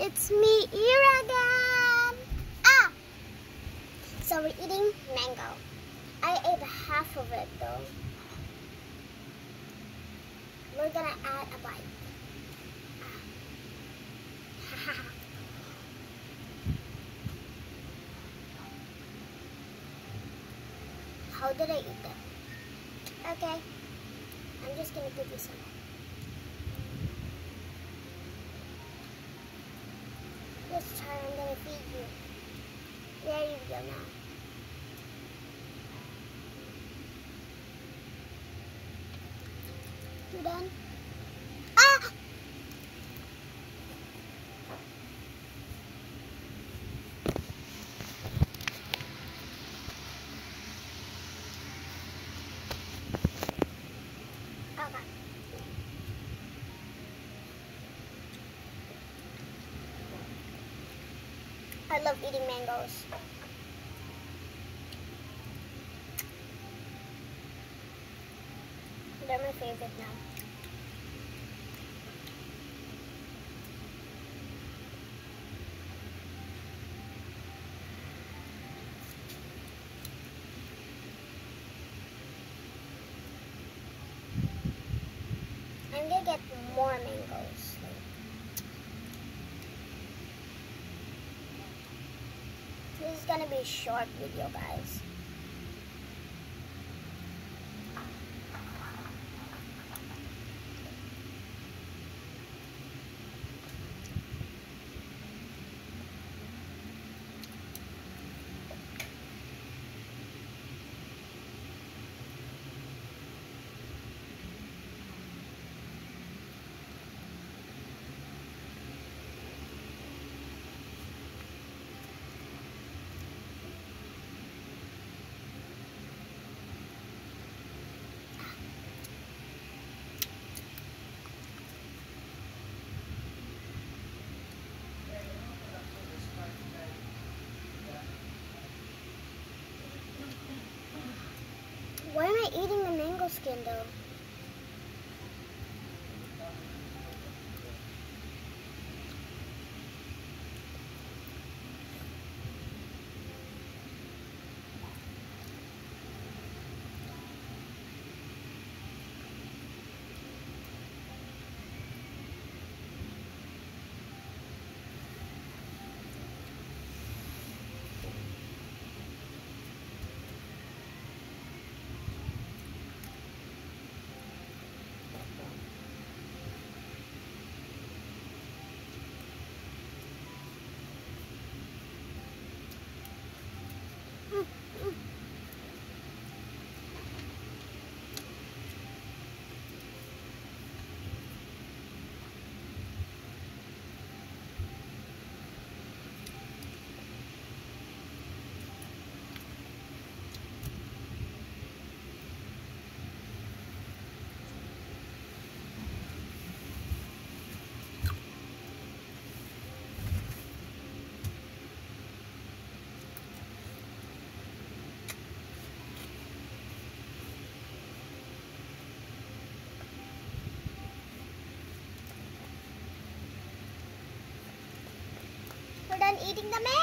It's me, Ira again. Ah! So we're eating mango. I ate half of it though. We're gonna add a bite. How did I eat that? Okay. I'm just gonna give you some. This time I'm gonna feed you. There you go now. You done? Ah! Okay. I love eating mangoes. They're my favorite now. I'm gonna get more mangoes. This is gonna be a short video, guys. Why am I eating the mango skin though? We're done eating the mango.